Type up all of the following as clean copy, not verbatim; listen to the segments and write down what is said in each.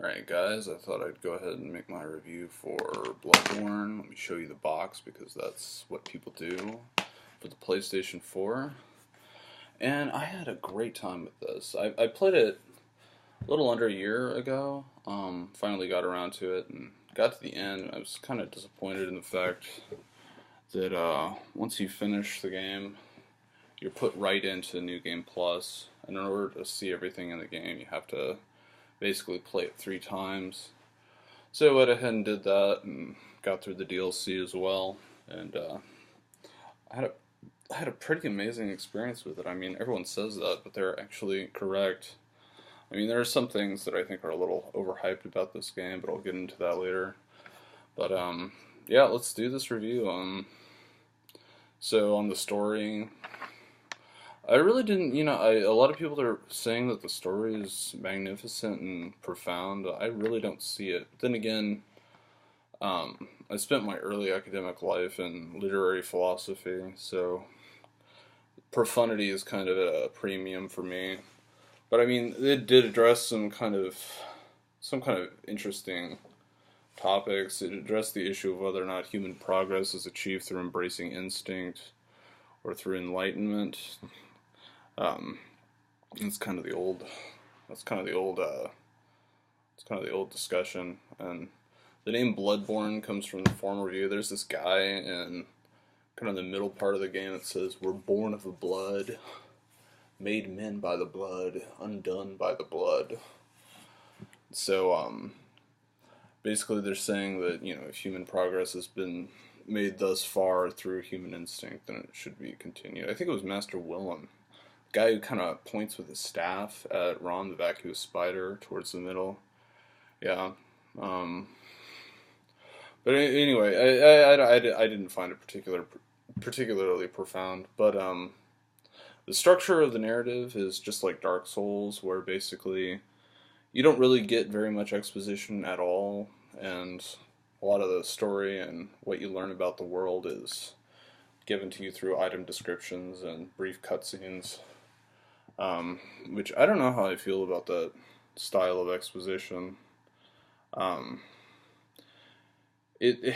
Alright guys, I thought I'd go ahead and make my review for Bloodborne. Let me show you the box because that's what people do for the PlayStation 4. And I had a great time with this. I played it a little under a year ago. Finally got around to it and got to the end. I was kind of disappointed in the fact that once you finish the game, you're put right into New Game Plus. And in order to see everything in the game, you have to basically play it 3 times. So I went ahead and did that and got through the DLC as well. And I had a I had a pretty amazing experience with it. I mean, everyone says that, but they're actually correct. I mean, there are some things that I think are a little overhyped about this game, but I'll get into that later. But yeah, let's do this review. So on the story, I really didn't, a lot of people are saying that the story is magnificent and profound. I really don't see it. But then again, I spent my early academic life in literary philosophy, so profundity is kind of at a premium for me. But I mean, it did address some kind of interesting topics. It addressed the issue of whether or not human progress is achieved through embracing instinct or through enlightenment. Um, it's kind of the old, that's kind of the old, it's kind of the old discussion. And the name Bloodborne comes from the former review. There's this guy in kind of the middle part of the game that says, "We're born of the blood, made men by the blood, undone by the blood." So, basically they're saying that, if human progress has been made thus far through human instinct, then it should be continued. I think it was Master Willem, guy who kind of points with his staff at Ron the vacuous spider towards the middle. Yeah. But anyway, I didn't find it particularly profound. But the structure of the narrative is just like Dark Souls, where basically you don't really get very much exposition at all, and a lot of the story and what you learn about the world is given to you through item descriptions and brief cutscenes. Which I don't know how I feel about that style of exposition. Um, it,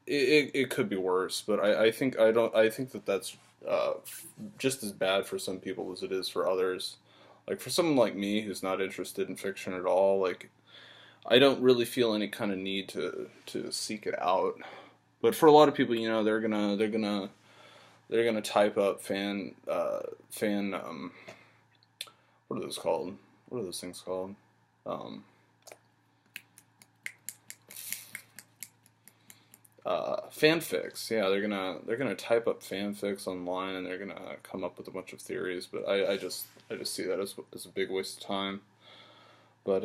it it could be worse, but I think that that's just as bad for some people as it is for others. Like for someone like me who's not interested in fiction at all, like I don't really feel any kind of need to seek it out. But for a lot of people, they're gonna type up fan what are those called? What are those things called? Um, Fanfics. Yeah, they're gonna type up fanfics online and they're gonna come up with a bunch of theories. But I just see that as a big waste of time. But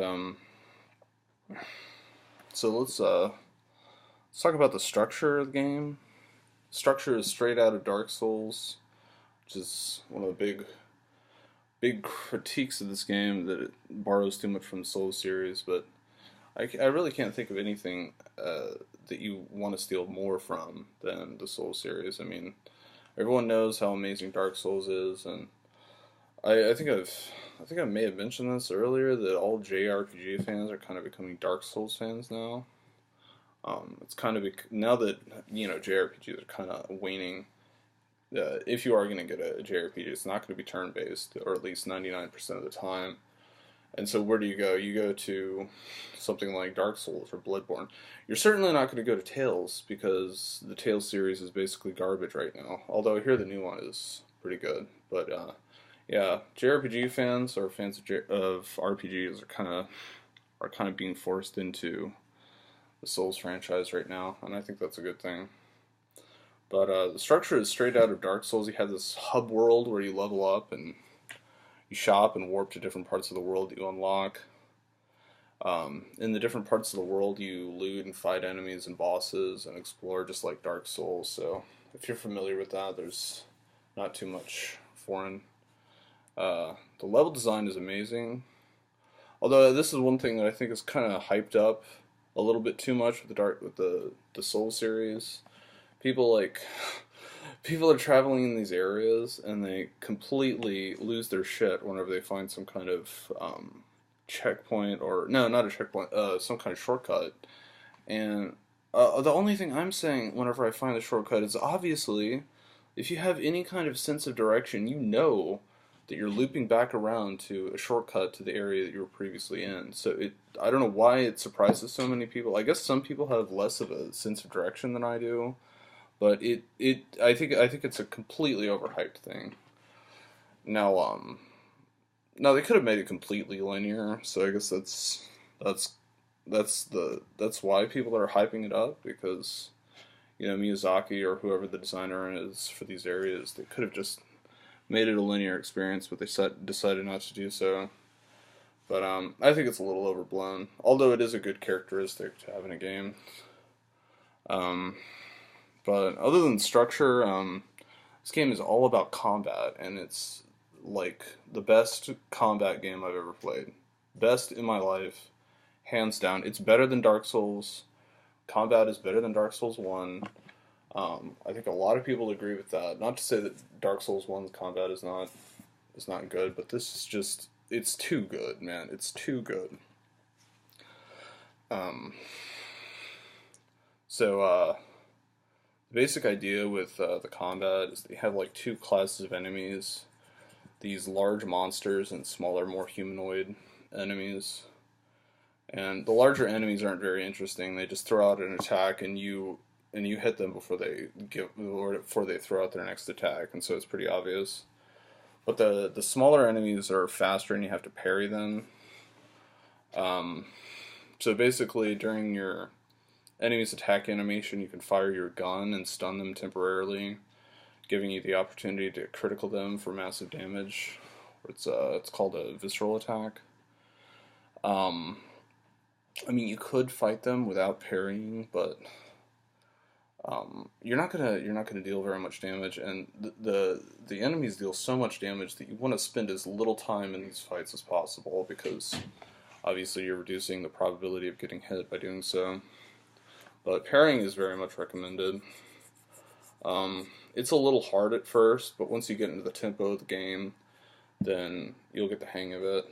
so let's talk about the structure of the game. Structure is straight out of Dark Souls, which is one of the big critiques of this game, that it borrows too much from the Souls series. But I really can't think of anything that you want to steal more from than the Souls series. I mean, everyone knows how amazing Dark Souls is, and I think I may have mentioned this earlier, that all JRPG fans are kind of becoming Dark Souls fans now. It's kind of now that JRPGs are kind of waning. If you are going to get a JRPG, it's not going to be turn based, or at least 99% of the time. And so where do you go? You go to something like Dark Souls or Bloodborne. You're certainly not going to go to Tales, because the Tales series is basically garbage right now. Although I hear the new one is pretty good. But yeah, JRPG fans, or fans of RPGs, are kind of being forced into the Souls franchise right now, and I think that's a good thing. But the structure is straight out of Dark Souls. You have this hub world where you level up and you shop and warp to different parts of the world that you unlock. In the different parts of the world, you loot and fight enemies and bosses and explore, just like Dark Souls. So if you're familiar with that, there's not too much foreign. The level design is amazing. Although this is one thing that I think is kind of hyped up a little bit too much with the Soul series. People like people are traveling in these areas and they completely lose their shit whenever they find some kind of checkpoint, or no, not a checkpoint, some kind of shortcut. And the only thing I'm saying whenever I find the shortcut is obviously, if you have any kind of sense of direction, you know that you're looping back around to a shortcut to the area that you were previously in. So I don't know why it surprises so many people. I guess some people have less of a sense of direction than I do, but I think it's a completely overhyped thing. Now, now they could have made it completely linear, so I guess that's that's why people are hyping it up, because Miyazaki or whoever the designer is for these areas, they could have just made it a linear experience, but they decided not to do so. But I think it's a little overblown, although it is a good characteristic to have in a game. Um, but other than structure, this game is all about combat, and it's like the best combat game I've ever played. Best in my life, hands down. It's better than Dark Souls. Combat is better than Dark Souls 1. I think a lot of people agree with that. Not to say that Dark Souls 1's combat is not good, but this is just, it's too good, man. It's too good. Um, so the basic idea with the combat is that you have like two classes of enemies. These large monsters and smaller, more humanoid enemies. And the larger enemies aren't very interesting. They just throw out an attack, and you hit them before they throw out their next attack, and so it's pretty obvious. But the smaller enemies are faster, and you have to parry them. So basically, during your enemy's attack animation, you can fire your gun and stun them temporarily, giving you the opportunity to critical them for massive damage. It's called a visceral attack. I mean, you could fight them without parrying, but you're not gonna deal very much damage, and the enemies deal so much damage that you want to spend as little time in these fights as possible, because obviously you're reducing the probability of getting hit by doing so. But parrying is very much recommended. It's a little hard at first, but once you get into the tempo of the game, then you'll get the hang of it.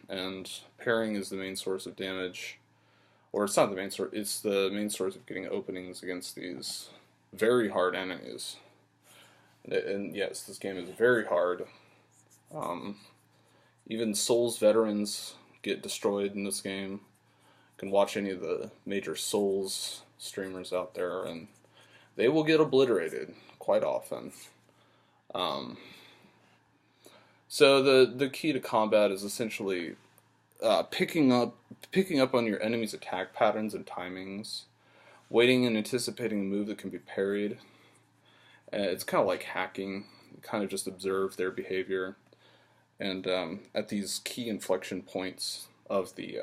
And parrying is the main source of damage. Or it's not the main source, it's the main source of getting openings against these very hard enemies. And yes, this game is very hard. Even Souls veterans get destroyed in this game. You can watch any of the major Souls streamers out there, and they will get obliterated quite often. So the key to combat is essentially picking up on your enemy's attack patterns and timings, waiting and anticipating a move that can be parried. It's kind of like hacking. You kind of just observe their behavior, and at these key inflection points of the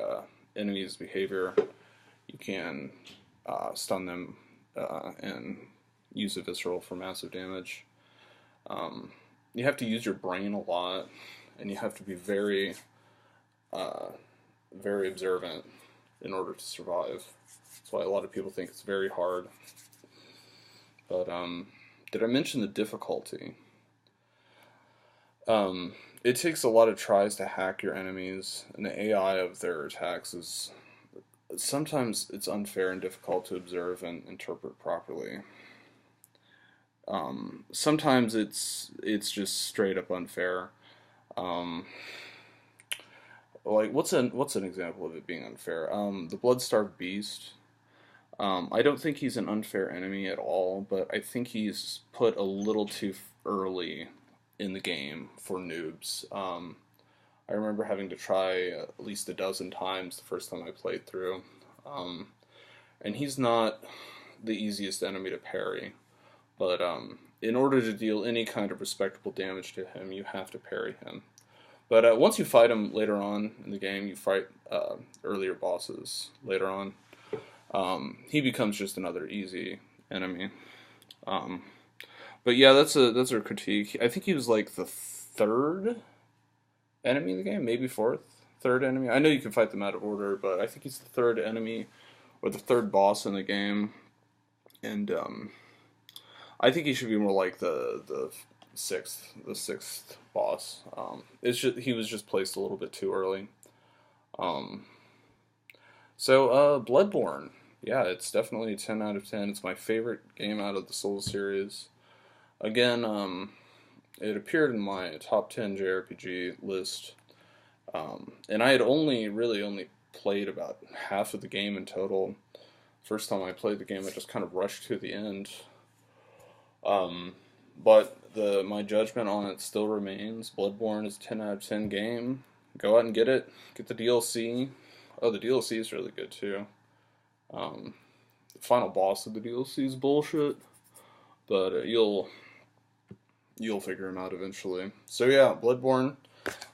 enemy's behavior, you can stun them and use a visceral for massive damage. You have to use your brain a lot, and you have to be very very observant in order to survive. That's why a lot of people think it's very hard. But did I mention the difficulty? It takes a lot of tries to hack your enemies, and the AI of their attacks is sometimes it's unfair and difficult to observe and interpret properly. Sometimes it's just straight up unfair. Like what's an example of it being unfair? The Blood-Starved Beast. I don't think he's an unfair enemy at all, but I think he's put a little too early in the game for noobs. I remember having to try at least a dozen times the first time I played through, and he's not the easiest enemy to parry. But in order to deal any kind of respectable damage to him, you have to parry him. But once you fight him later on in the game, you fight earlier bosses later on, he becomes just another easy enemy. But yeah, that's a critique. I think he was like the third enemy in the game, maybe third enemy. I know you can fight them out of order, but I think he's the third enemy or the third boss in the game, and I think he should be more like the sixth boss. It's just he was just placed a little bit too early. Um, Bloodborne. Yeah, it's definitely a 10 out of 10. It's my favorite game out of the Souls series. Again, it appeared in my top 10 JRPG list, and I had really only played about half of the game in total. First time I played the game, I just kind of rushed to the end. Um, but my judgment on it still remains. Bloodborne is a 10 out of 10 game. Go out and get it. Get the DLC. Oh, the DLC is really good too. The final boss of the DLC is bullshit, but you'll figure him out eventually. So yeah, Bloodborne.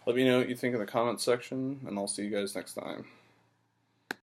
Let me know what you think in the comments section, and I'll see you guys next time.